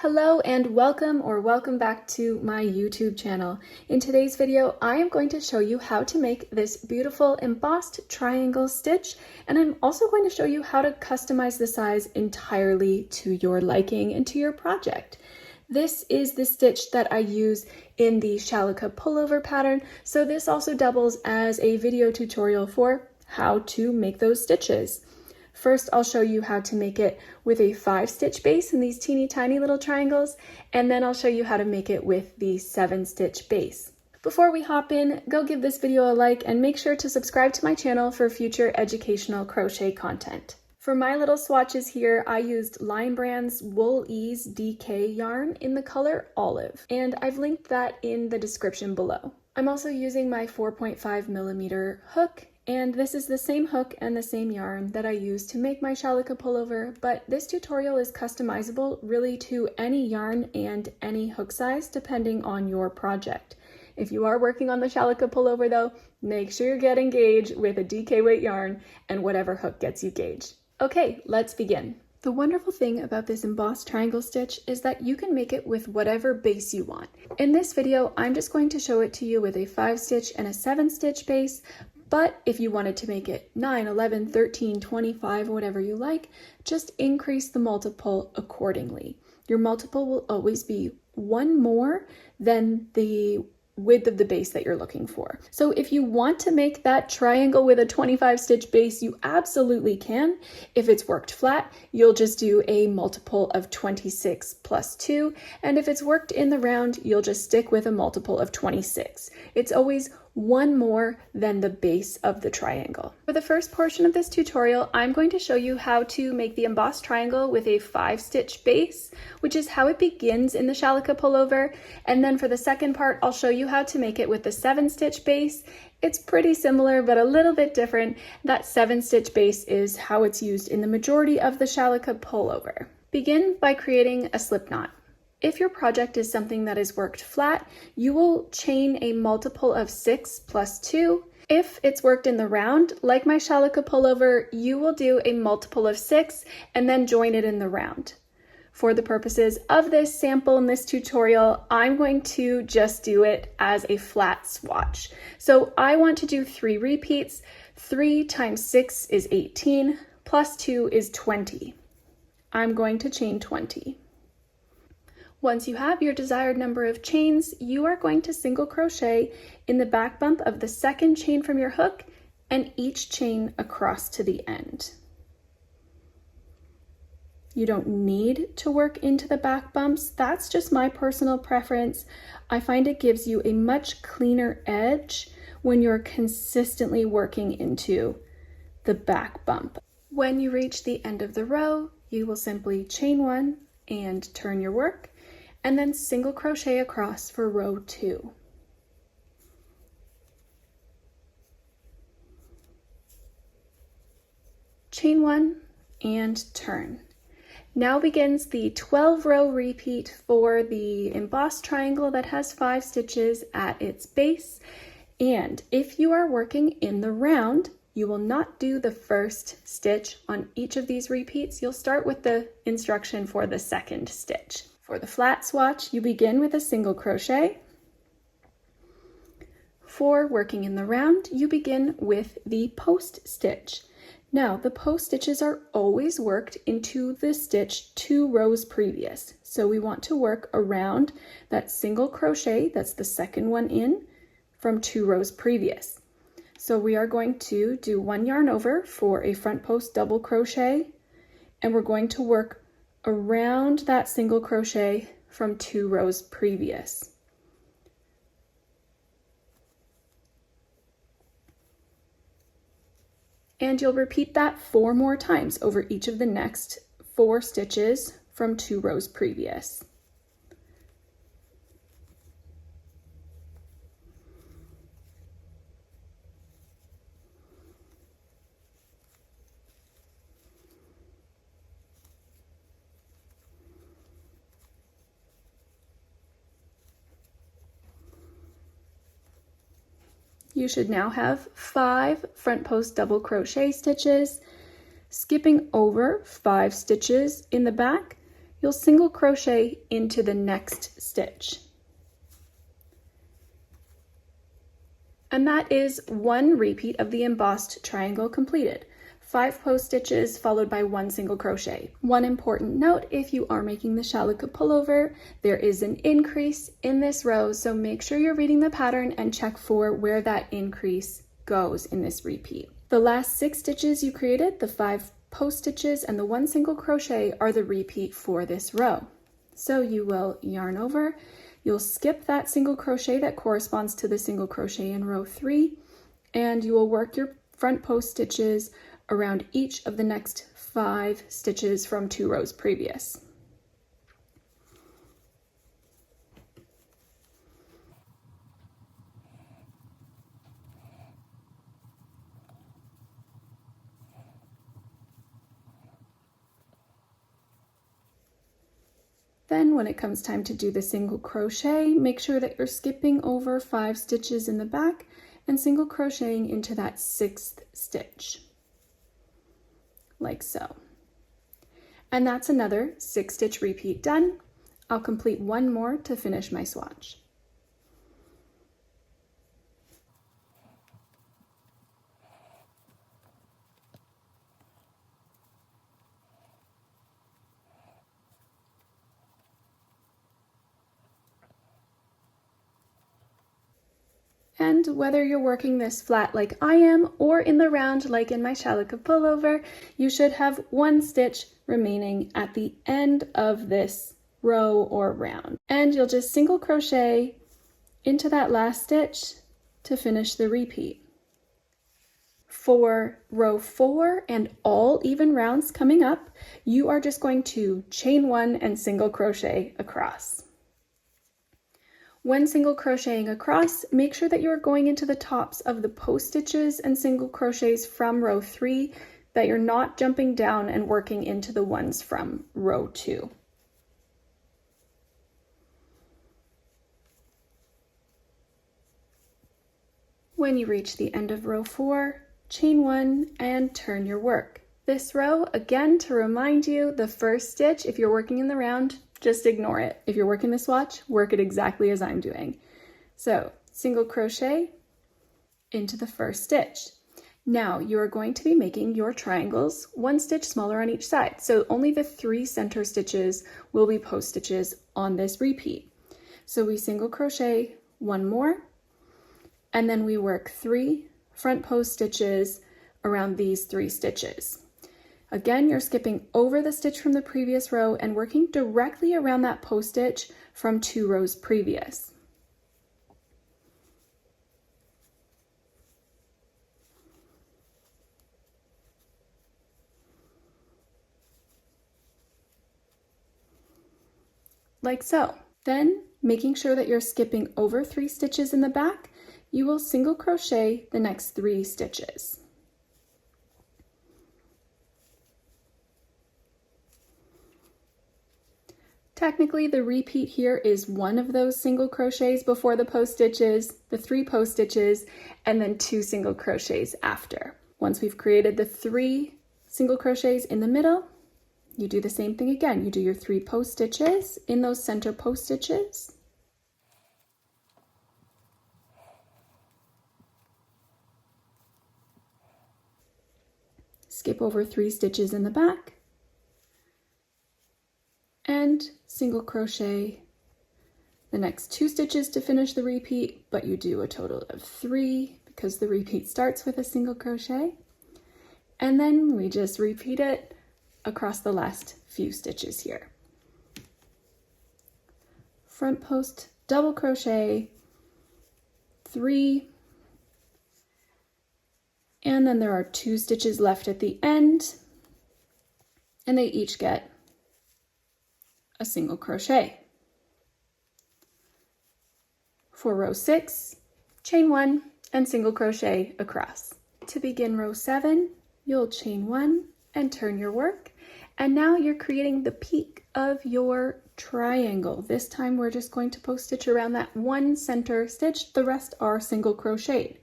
Hello and welcome back to my YouTube channel. In today's video, I am going to show you how to make this beautiful embossed triangle stitch, and I'm also going to show you how to customize the size entirely to your liking and to your project. This is the stitch that I use in the Shalika pullover pattern, so this also doubles as a video tutorial for how to make those stitches. First, I'll show you how to make it with a 5-stitch base in these teeny tiny little triangles, and then I'll show you how to make it with the 7-stitch base. Before we hop in, go give this video a like and make sure to subscribe to my channel for future educational crochet content. For my little swatches here, I used Line Brand's Wool Ease DK yarn in the color Olive, and I've linked that in the description below. I'm also using my 4.5mm hook, and this is the same hook and the same yarn that I used to make my Shalika pullover, but this tutorial is customizable really to any yarn and any hook size depending on your project. If you are working on the Shalika pullover though, make sure you're getting gauge with a DK weight yarn and whatever hook gets you gauge. Okay, let's begin. The wonderful thing about this embossed triangle stitch is that you can make it with whatever base you want. In this video, I'm just going to show it to you with a 5-stitch and a 7-stitch base, but if you wanted to make it 9, 11, 13, 25, whatever you like, just increase the multiple accordingly. Your multiple will always be one more than the width of the base that you're looking for. So if you want to make that triangle with a 25-stitch base, you absolutely can. If it's worked flat, you'll just do a multiple of 26 plus 2, and if it's worked in the round, you'll just stick with a multiple of 26. It's always one more than the base of the triangle. For the first portion of this tutorial, I'm going to show you how to make the embossed triangle with a 5-stitch base, which is how it begins in the Shalika pullover. And then for the second part, I'll show you how to make it with the 7-stitch base. It's pretty similar, but a little bit different. That 7-stitch base is how it's used in the majority of the Shalika pullover. Begin by creating a slip knot. If your project is something that is worked flat, you will chain a multiple of 6 plus 2. If it's worked in the round, like my Shalika pullover, you will do a multiple of 6 and then join it in the round. For the purposes of this sample in this tutorial, I'm going to just do it as a flat swatch. So I want to do 3 repeats. 3 times 6 is 18, plus 2 is 20. I'm going to chain 20. Once you have your desired number of chains, you are going to single crochet in the back bump of the second chain from your hook and each chain across to the end. You don't need to work into the back bumps. That's just my personal preference. I find it gives you a much cleaner edge when you're consistently working into the back bump. When you reach the end of the row, you will simply chain 1 and turn your work, and then single crochet across for row 2. Chain 1 and turn. Now begins the 12-row repeat for the embossed triangle that has 5 stitches at its base. And if you are working in the round, you will not do the first stitch on each of these repeats. You'll start with the instruction for the second stitch. For the flat swatch, you begin with a single crochet. For working in the round, you begin with the post stitch. Now, the post stitches are always worked into the stitch 2 rows previous. So we want to work around that single crochet, that's the second one in, from 2 rows previous. So we are going to do 1 yarn over for a front post double crochet, and we're going to work around that single crochet from 2 rows previous. And you'll repeat that 4 more times over each of the next 4 stitches from 2 rows previous. You should now have 5 front post double crochet stitches. Skipping over 5 stitches in the back, you'll single crochet into the next stitch. And that is one repeat of the embossed triangle completed. 5 post stitches followed by 1 single crochet. One important note, if you are making the shalika pullover, there is an increase in this row, so make sure you're reading the pattern and check for where that increase goes in this repeat. The last 6 stitches you created, the 5 post stitches and the 1 single crochet, are the repeat for this row. So you will yarn over, you'll skip that single crochet that corresponds to the single crochet in row 3, and you will work your front post stitches around each of the next 5 stitches from 2 rows previous. Then when it comes time to do the single crochet, make sure that you're skipping over 5 stitches in the back and single crocheting into that 6th stitch, like so. And that's another 6-stitch repeat done. I'll complete one more to finish my swatch. And whether you're working this flat like I am or in the round like in my shalika pullover, you should have 1 stitch remaining at the end of this row or round. And you'll just single crochet into that last stitch to finish the repeat. For row 4 and all even rounds coming up, you are just going to chain 1 and single crochet across. When single crocheting across, make sure that you are going into the tops of the post stitches and single crochets from row 3, that you're not jumping down and working into the ones from row 2. When you reach the end of row 4, chain 1 and turn your work. This row, again, to remind you, the first stitch, if you're working in the round, just ignore it. If you're working the swatch, work it exactly as I'm doing. So single crochet into the first stitch. Now you are going to be making your triangles 1 stitch smaller on each side. So only the 3 center stitches will be post stitches on this repeat. So we single crochet 1 more, and then we work 3 front post stitches around these 3 stitches. Again, you're skipping over the stitch from the previous row and working directly around that post stitch from 2 rows previous. Like so. Then, making sure that you're skipping over 3 stitches in the back, you will single crochet the next 3 stitches. Technically, the repeat here is one of those single crochets before the post stitches, the 3 post stitches, and then 2 single crochets after. Once we've created the 3 single crochets in the middle, you do the same thing again. You do your 3 post stitches in those center post stitches. Skip over 3 stitches in the back, and single crochet the next 2 stitches to finish the repeat, but you do a total of 3 because the repeat starts with a single crochet. And then we just repeat it across the last few stitches here. Front post double crochet, 3, and then there are 2 stitches left at the end, and they each get a single crochet. For row 6, chain 1 and single crochet across. To begin row 7, you'll chain 1 and turn your work, and now you're creating the peak of your triangle. This time we're just going to post stitch around that 1 center stitch. The rest are single crocheted.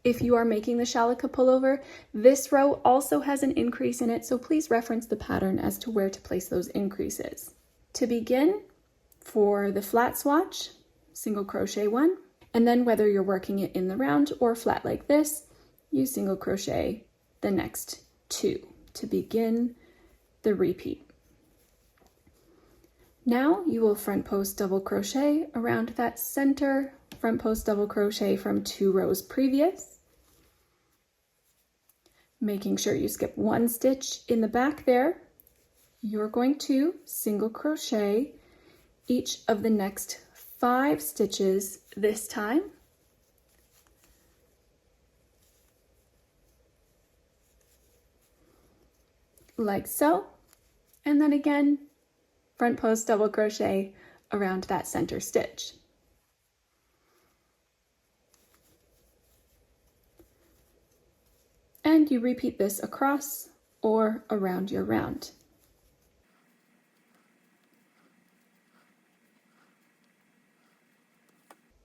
If you are making the shalika pullover, this row also has an increase in it, so please reference the pattern as to where to place those increases. To begin, for the flat swatch, single crochet 1, and then whether you're working it in the round or flat like this, you single crochet the next 2 to begin the repeat. Now you will front post double crochet around that center, front post double crochet from 2 rows previous, making sure you skip 1 stitch in the back there. You're going to single crochet each of the next 5 stitches this time. Like so, and then again, front post double crochet around that center stitch. And you repeat this across or around your round.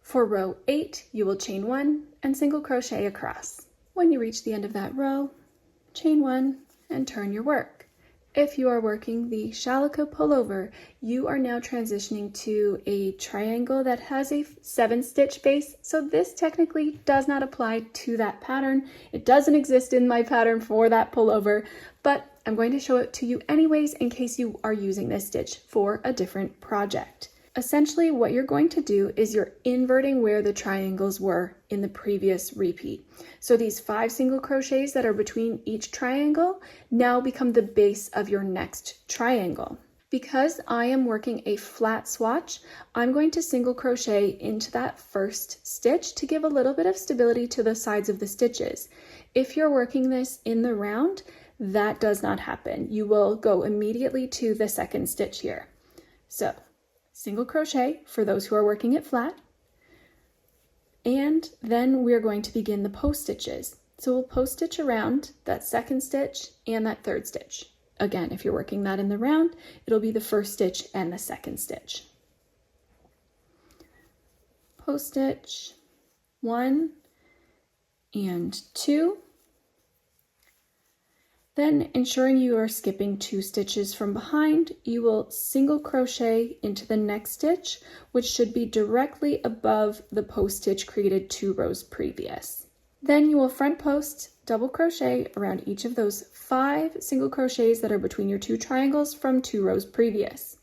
For row 8, you will chain 1 and single crochet across. When you reach the end of that row, chain 1 and turn your work. If you are working the Calico pullover, you are now transitioning to a triangle that has a 7-stitch base, so this technically does not apply to that pattern. It doesn't exist in my pattern for that pullover, but I'm going to show it to you anyways in case you are using this stitch for a different project. Essentially, what you're going to do is you're inverting where the triangles were in the previous repeat. So these 5 single crochets that are between each triangle now become the base of your next triangle. Because I am working a flat swatch, I'm going to single crochet into that first stitch to give a little bit of stability to the sides of the stitches. If you're working this in the round, that does not happen. You will go immediately to the second stitch here. So single crochet for those who are working it flat, and then we're going to begin the post stitches. So we'll post stitch around that second stitch and that third stitch. Again, if you're working that in the round, it'll be the first stitch and the second stitch. Post stitch 1 and 2. Then, ensuring you are skipping 2 stitches from behind, you will single crochet into the next stitch, which should be directly above the post stitch created 2 rows previous. Then you will front post double crochet around each of those 5 single crochets that are between your 2 triangles from 2 rows previous.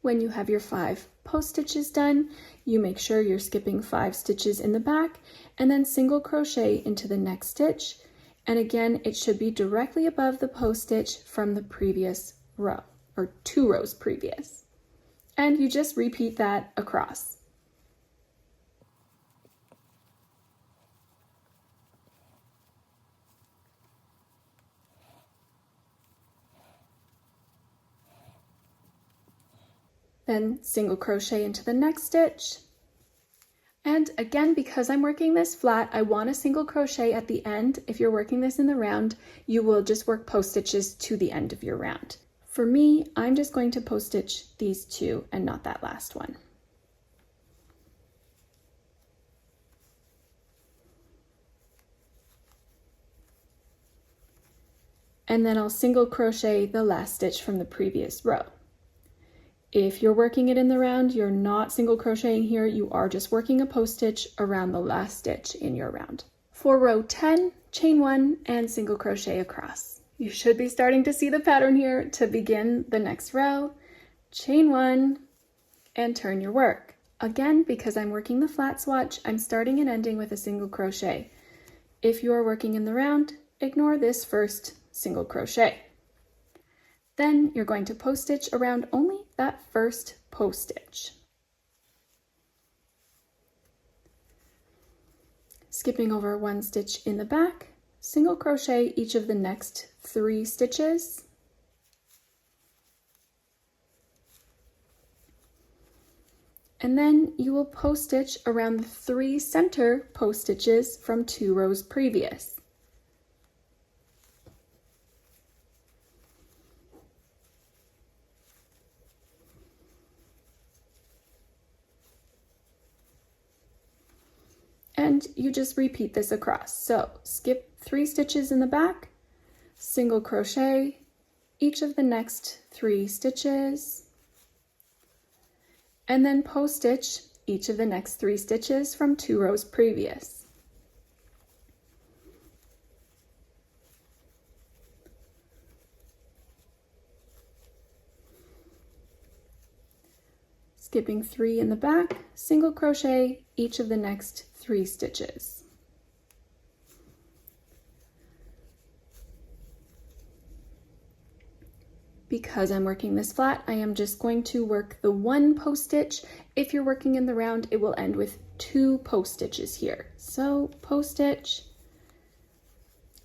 When you have your 5 post stitches done, you make sure you're skipping 5 stitches in the back and then single crochet into the next stitch. And again, it should be directly above the post stitch from the previous row, or 2 rows previous. And you just repeat that across. Then single crochet into the next stitch. And again, because I'm working this flat, I want a single crochet at the end. If you're working this in the round, you will just work post stitches to the end of your round. For me, I'm just going to post stitch these 2 and not that last one. And then I'll single crochet the last stitch from the previous row. If you're working it in the round, you're not single crocheting here, you are just working a post stitch around the last stitch in your round. For row 10, chain 1 and single crochet across. You should be starting to see the pattern here. To begin the next row, chain 1 and turn your work. Again, because I'm working the flat swatch, I'm starting and ending with a single crochet. If you are working in the round, ignore this first single crochet. Then you're going to post stitch around only that first post stitch. Skipping over 1 stitch in the back, single crochet each of the next 3 stitches. And then you will post stitch around the 3 center post stitches from 2 rows previous. And you just repeat this across. So skip 3 stitches in the back, single crochet each of the next 3 stitches, and then post stitch each of the next 3 stitches from 2 rows previous. Skipping 3 in the back, single crochet each of the next 3 stitches. Because I'm working this flat, I am just going to work the 1 post stitch. If you're working in the round, it will end with 2 post stitches here. So post stitch,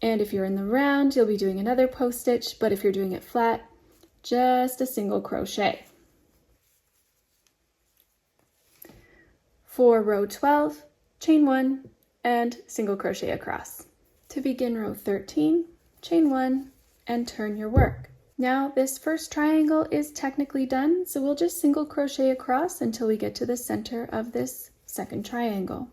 and if you're in the round, you'll be doing another post stitch, but if you're doing it flat, just a single crochet. For row 12, chain 1 and single crochet across. To begin row 13, chain 1 and turn your work. Now this first triangle is technically done, so we'll just single crochet across until we get to the center of this second triangle.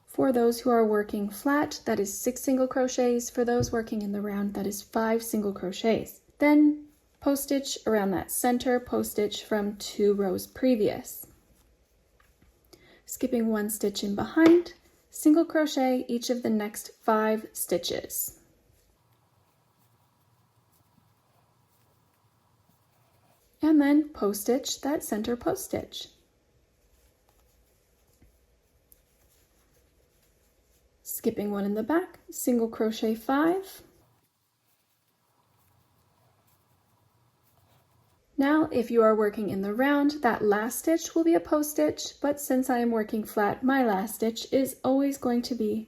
For those who are working flat, that is 6 single crochets. For those working in the round, that is 5 single crochets. Then post stitch around that center post stitch from 2 rows previous. Skipping 1 stitch in behind, single crochet each of the next 5 stitches. And then post stitch that center post stitch. Skipping 1 in the back, single crochet 5. Now, if you are working in the round, that last stitch will be a post stitch, but since I am working flat, my last stitch is always going to be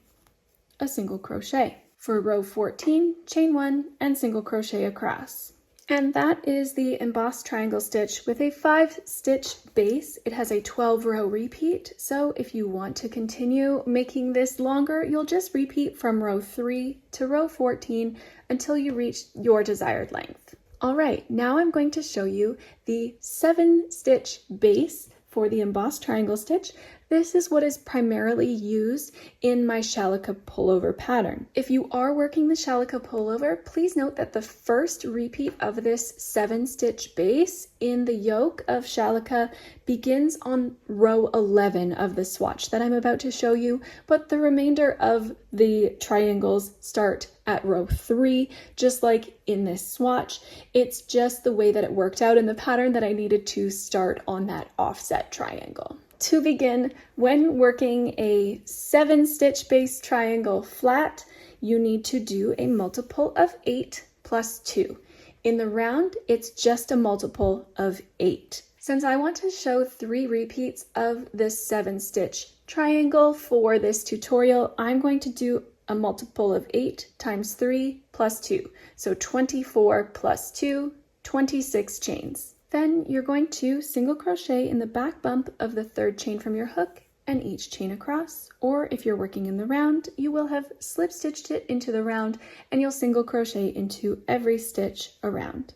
a single crochet. For row 14, chain 1 and single crochet across. And that is the embossed triangle stitch with a 5 stitch base. It has a 12 row repeat, so if you want to continue making this longer, you'll just repeat from row 3 to row 14 until you reach your desired length. All right, now I'm going to show you the 7 stitch base for the embossed triangle stitch. This is what is primarily used in my Shalika pullover pattern. If you are working the Shalika pullover, please note that the first repeat of this 7 stitch base in the yoke of Shalika begins on row 11 of the swatch that I'm about to show you, but the remainder of the triangles start at row 3, just like in this swatch. It's just the way that it worked out in the pattern that I needed to start on that offset triangle. To begin, when working a 7 stitch base triangle flat, you need to do a multiple of 8 plus 2. In the round, it's just a multiple of 8. Since I want to show 3 repeats of this 7 stitch triangle for this tutorial, I'm going to do a multiple of 8 times 3 plus 2. So 24 plus 2, 26 chains. Then you're going to single crochet in the back bump of the 3rd chain from your hook and each chain across, or if you're working in the round, you will have slip stitched it into the round and you'll single crochet into every stitch around.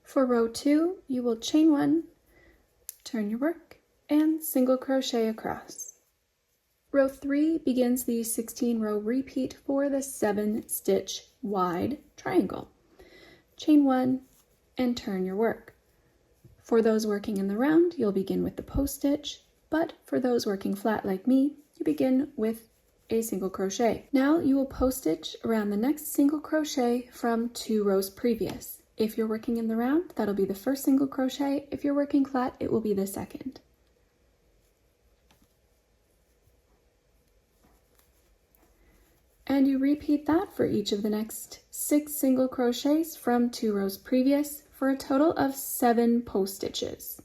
For row 2, you will chain 1, turn your work, and single crochet across. Row 3 begins the 16 row repeat for the 7 stitch wide triangle. Chain 1 and turn your work. For those working in the round, you'll begin with the post stitch, but for those working flat like me, you begin with a single crochet. Now you will post stitch around the next single crochet from 2 rows previous. If you're working in the round, that'll be the first single crochet. If you're working flat, it will be the second. And you repeat that for each of the next 6 single crochets from 2 rows previous for a total of 7 post stitches.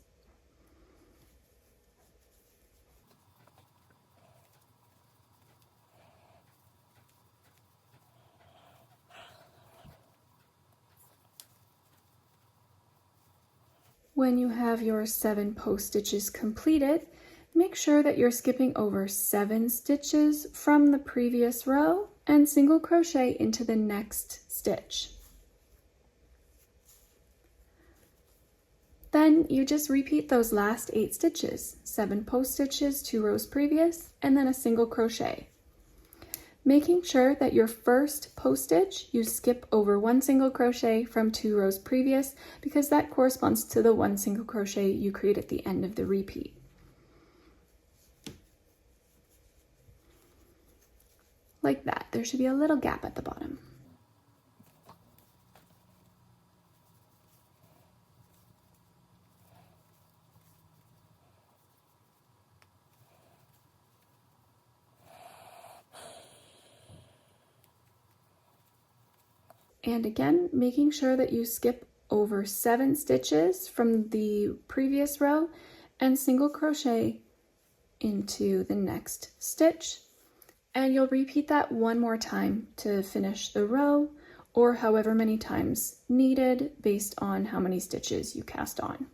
When you have your 7 post stitches completed, make sure that you're skipping over 7 stitches from the previous row and single crochet into the next stitch. Then you just repeat those last 8 stitches, 7 post stitches, 2 rows previous, and then a single crochet. Making sure that your first post stitch, you skip over 1 single crochet from 2 rows previous, because that corresponds to the 1 single crochet you create at the end of the repeat. Like that. There should be a little gap at the bottom. And again, making sure that you skip over 7 stitches from the previous row and single crochet into the next stitch. And you'll repeat that one more time to finish the row, or however many times needed based on how many stitches you cast on.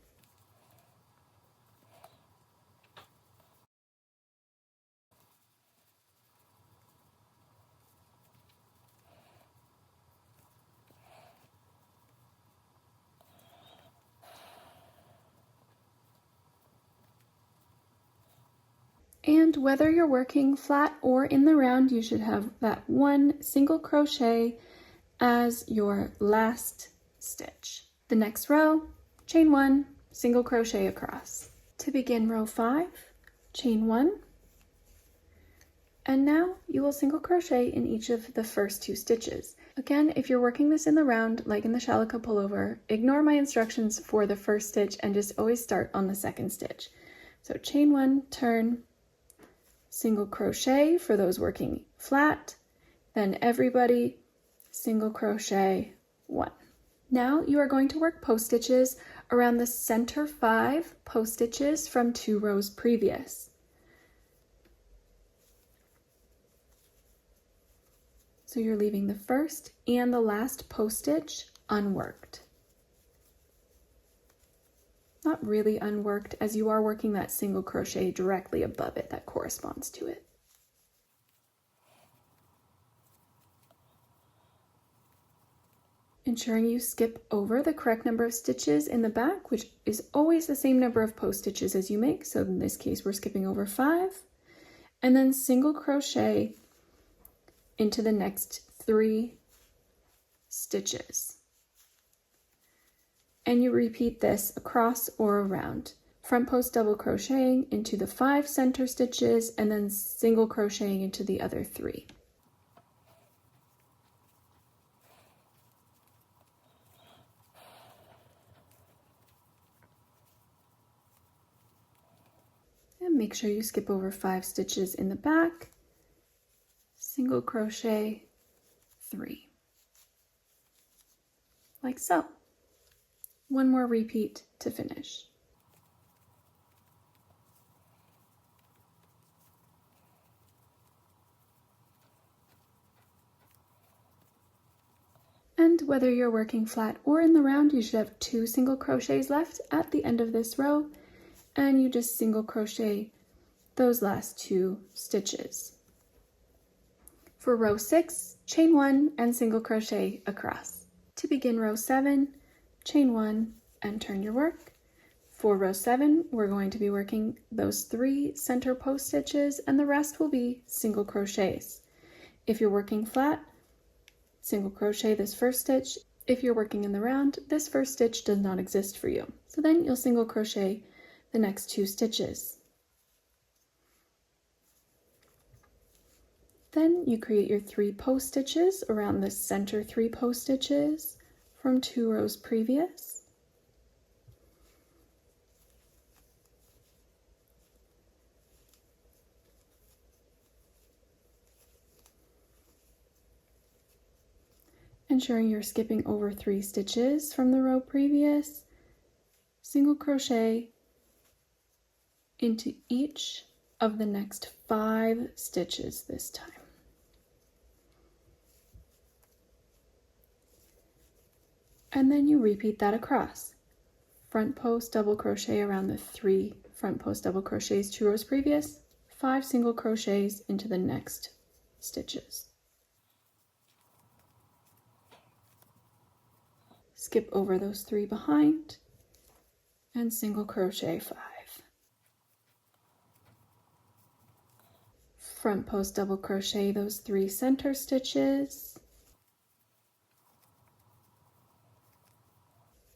And whether you're working flat or in the round, you should have that 1 single crochet as your last stitch. The next row, chain 1, single crochet across. To begin row 5, chain 1, and now you will single crochet in each of the first 2 stitches. Again, if you're working this in the round, like in the Shalika pullover, ignore my instructions for the first stitch and just always start on the second stitch. So chain 1, turn, single crochet for those working flat, then everybody single crochet 1. Now you are going to work post stitches around the center 5 post stitches from 2 rows previous. So you're leaving the first and the last post stitch unworked. Not really unworked, as you are working that single crochet directly above it that corresponds to it. Ensuring you skip over the correct number of stitches in the back, which is always the same number of post stitches as you make. So in this case, we're skipping over 5, and then single crochet into the next 3 stitches. And you repeat this across or around. Front post double crocheting into the 5 center stitches and then single crocheting into the other 3. And make sure you skip over 5 stitches in the back, single crochet 3, like so. One more repeat to finish. And whether you're working flat or in the round, you should have 2 single crochets left at the end of this row, and you just single crochet those last 2 stitches. For row 6, chain 1 and single crochet across. To begin row 7, chain 1 and turn your work. For row 7, we're going to be working those 3 center post stitches, and the rest will be single crochets. If you're working flat, single crochet this first stitch. If you're working in the round, this first stitch does not exist for you. So then you'll single crochet the next 2 stitches. Then you create your 3 post stitches around the center 3 post stitches from 2 rows previous. Ensuring you're skipping over 3 stitches from the row previous, single crochet into each of the next 5 stitches this time. And then you repeat that across. front post double crochet around the 3 front post double crochets 2 rows previous, 5 single crochets into the next stitches. Skip over those 3 behind and single crochet 5. Front post double crochet those 3 center stitches.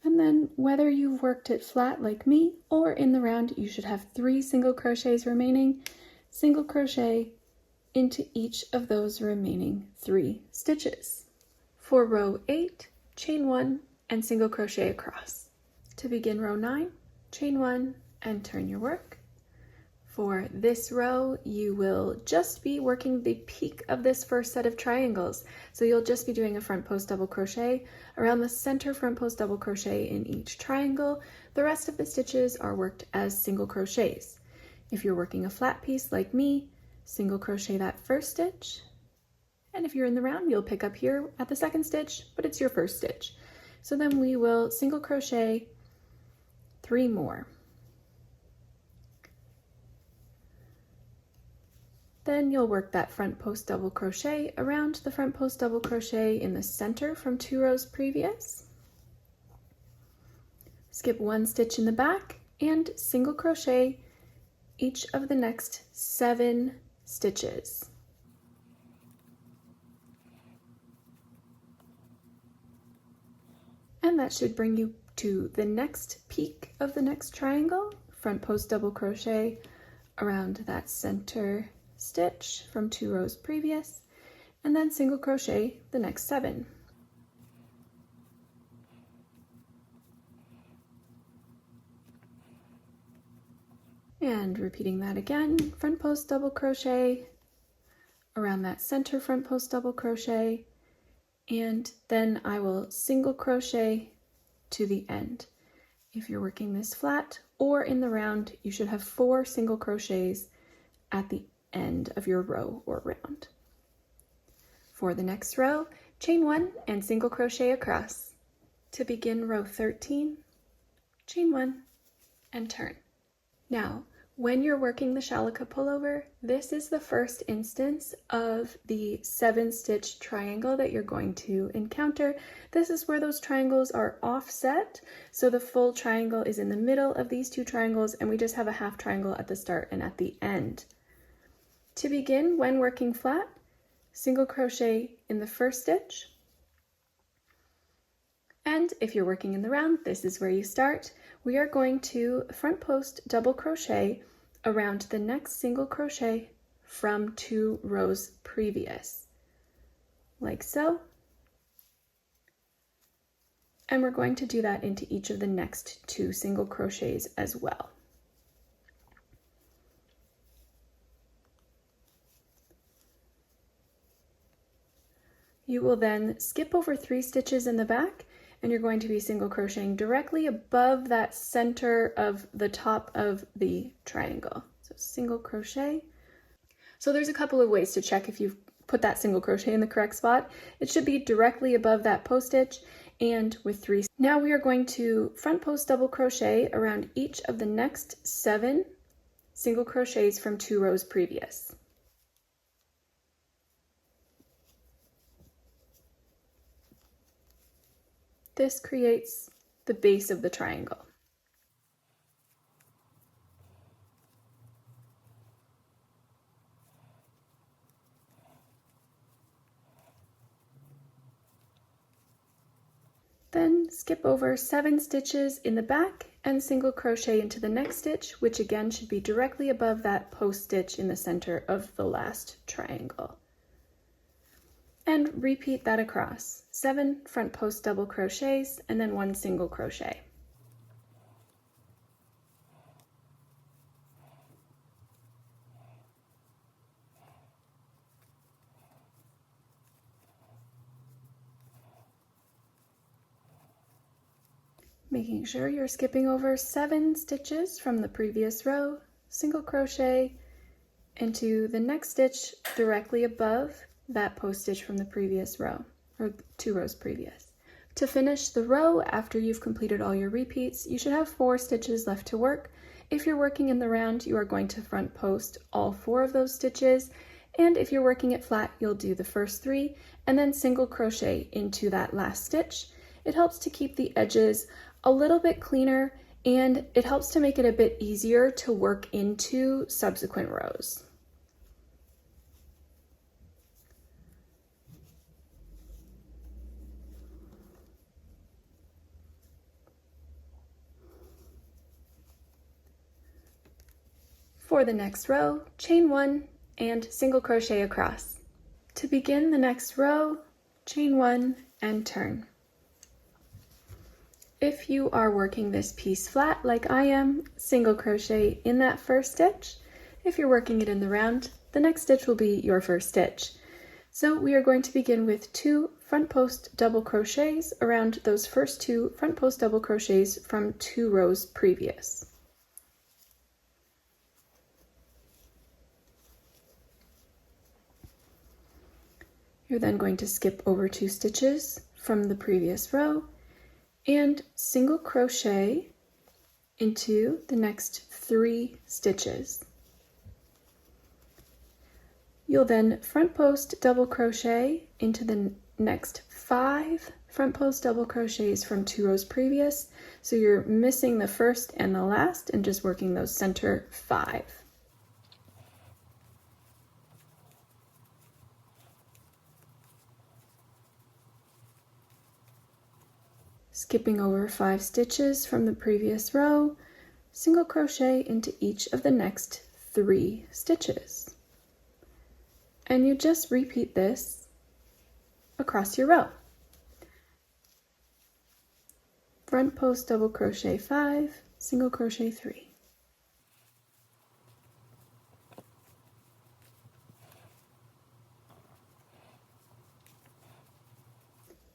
And then whether you've worked it flat like me or in the round, you should have 3 single crochets remaining. Single crochet into each of those remaining 3 stitches. For row 8, chain 1 and single crochet across. To begin row 9, chain 1 and turn your work. For this row, you will just be working the peak of this first set of triangles. So you'll just be doing a front post double crochet around the center front post double crochet in each triangle. The rest of the stitches are worked as single crochets. If you're working a flat piece like me, single crochet that first stitch. And if you're in the round, you'll pick up here at the second stitch, but it's your first stitch. So then we will single crochet 3 more. Then you'll work that front post double crochet around the front post double crochet in the center from 2 rows previous. Skip 1 stitch in the back and single crochet each of the next 7 stitches. And that should bring you to the next peak of the next triangle. Front post double crochet around that center stitch from 2 rows previous, and then single crochet the next 7. And repeating that again, front post double crochet around that center front post double crochet, and then I will single crochet to the end. If you're working this flat or in the round, you should have 4 single crochets at the end of your row or round. For the next row, chain 1 and single crochet across. To begin row 13, chain 1 and turn. Now, when you're working the shalika pullover, this is the first instance of the 7-stitch triangle that you're going to encounter. This is where those triangles are offset, so the full triangle is in the middle of these 2 triangles, and we just have a half triangle at the start and at the end. To begin, when working flat, single crochet in the first stitch. And if you're working in the round, this is where you start. We are going to front post double crochet around the next single crochet from 2 rows previous, like so. And we're going to do that into each of the next 2 single crochets as well. You will then skip over 3 stitches in the back, and you're going to be single crocheting directly above that center of the top of the triangle. So single crochet. So there's a couple of ways to check if you've put that single crochet in the correct spot. It should be directly above that post stitch and with 3. Now we are going to front post double crochet around each of the next 7 single crochets from 2 rows previous. This creates the base of the triangle. Then skip over 7 stitches in the back and single crochet into the next stitch, which again should be directly above that post stitch in the center of the last triangle. And repeat that across. 7 front post double crochets and then 1 single crochet. Making sure you're skipping over 7 stitches from the previous row, single crochet into the next stitch directly above that post stitch from the previous row, or 2 rows previous. To finish the row after you've completed all your repeats, you should have 4 stitches left to work. If you're working in the round, you are going to front post all 4 of those stitches, and if you're working it flat, you'll do the first 3 and then single crochet into that last stitch. It helps to keep the edges a little bit cleaner, and it helps to make it a bit easier to work into subsequent rows. For the next row, chain 1 and single crochet across. To begin the next row, chain 1 and turn. If you are working this piece flat like I am, single crochet in that first stitch. If you're working it in the round, the next stitch will be your first stitch. So we are going to begin with 2 front post double crochets around those first 2 front post double crochets from 2 rows previous. You're then going to skip over 2 stitches from the previous row and single crochet into the next 3 stitches. You'll then front post double crochet into the next 5 front post double crochets from 2 rows previous, so you're missing the first and the last and just working those center 5. Skipping over 5 stitches from the previous row, single crochet into each of the next 3 stitches. And you just repeat this across your row. Front post double crochet 5, single crochet 3.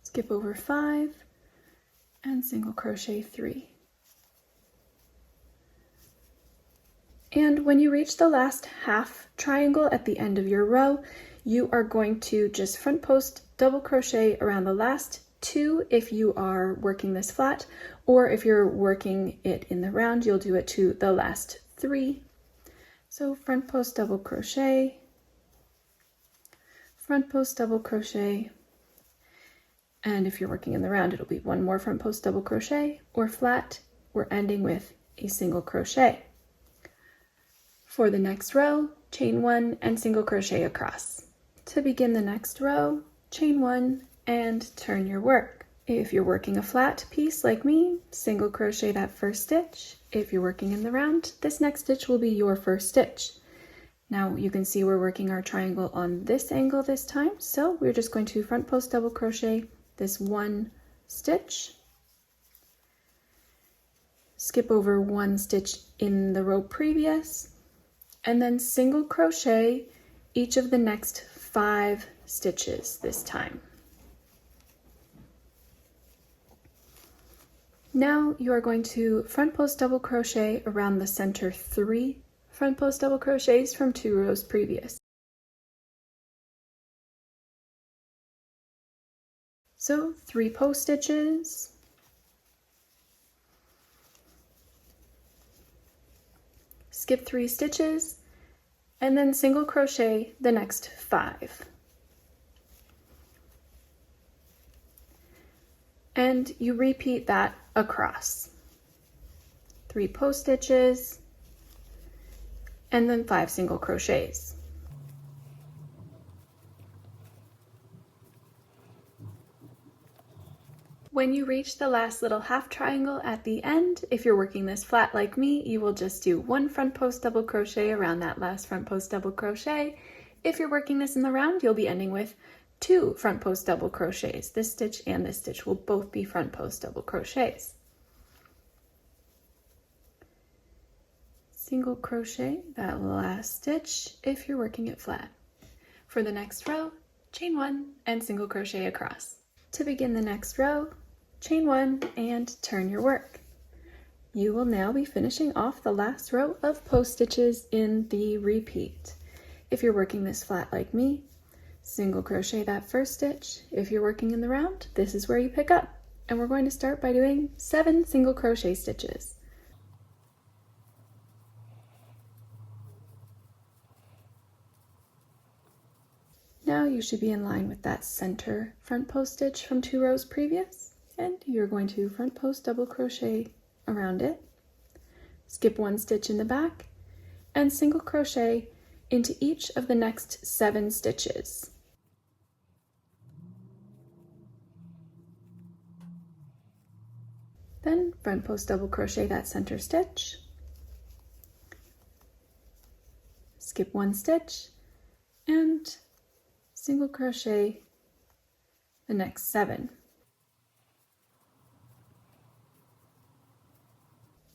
Skip over 5 and single crochet 3. And when you reach the last half triangle at the end of your row, you are going to just front post double crochet around the last 2 if you are working this flat, or if you're working it in the round, you'll do it to the last 3. So front post double crochet, front post double crochet, and if you're working in the round, it'll be 1 more front post double crochet, or flat, we're ending with a single crochet. For the next row, chain 1 and single crochet across. To begin the next row, chain 1 and turn your work. If you're working a flat piece like me, single crochet that first stitch. If you're working in the round, this next stitch will be your first stitch. Now you can see we're working our triangle on this angle this time, so we're just going to front post double crochet this 1 stitch, skip over 1 stitch in the row previous, and then single crochet each of the next 5 stitches this time. Now you are going to front post double crochet around the center 3 front post double crochets from 2 rows previous. So 3 post stitches, skip 3 stitches, and then single crochet the next 5. And you repeat that across. 3 post stitches, and then 5 single crochets. When you reach the last little half triangle at the end, if you're working this flat like me, you will just do 1 front post double crochet around that last front post double crochet. If you're working this in the round, you'll be ending with 2 front post double crochets. This stitch and this stitch will both be front post double crochets. Single crochet that last stitch if you're working it flat. For the next row, chain 1 and single crochet across. To begin the next row, chain 1 and turn your work. You will now be finishing off the last row of post stitches in the repeat. If you're working this flat like me, single crochet that first stitch. If you're working in the round, this is where you pick up. And we're going to start by doing 7 single crochet stitches. Now you should be in line with that center front post stitch from 2 rows previous, and you're going to front post double crochet around it, skip 1 stitch in the back, and single crochet into each of the next 7 stitches. Then front post double crochet that center stitch, skip 1 stitch, and single crochet the next 7.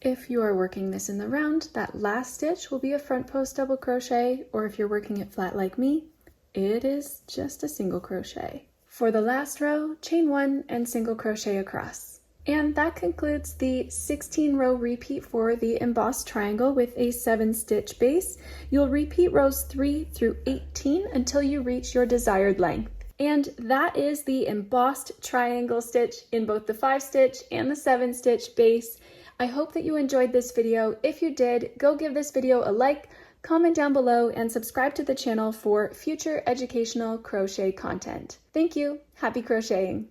If you are working this in the round, that last stitch will be a front post double crochet, or if you're working it flat like me, it is just a single crochet. For the last row, chain 1 and single crochet across. And that concludes the 16 row repeat for the embossed triangle with a 7 stitch base. You'll repeat rows 3 through 18 until you reach your desired length. And that is the embossed triangle stitch in both the 5 stitch and the 7 stitch base. I hope that you enjoyed this video. If you did, go give this video a like, comment down below, and subscribe to the channel for future educational crochet content. Thank you. Happy crocheting.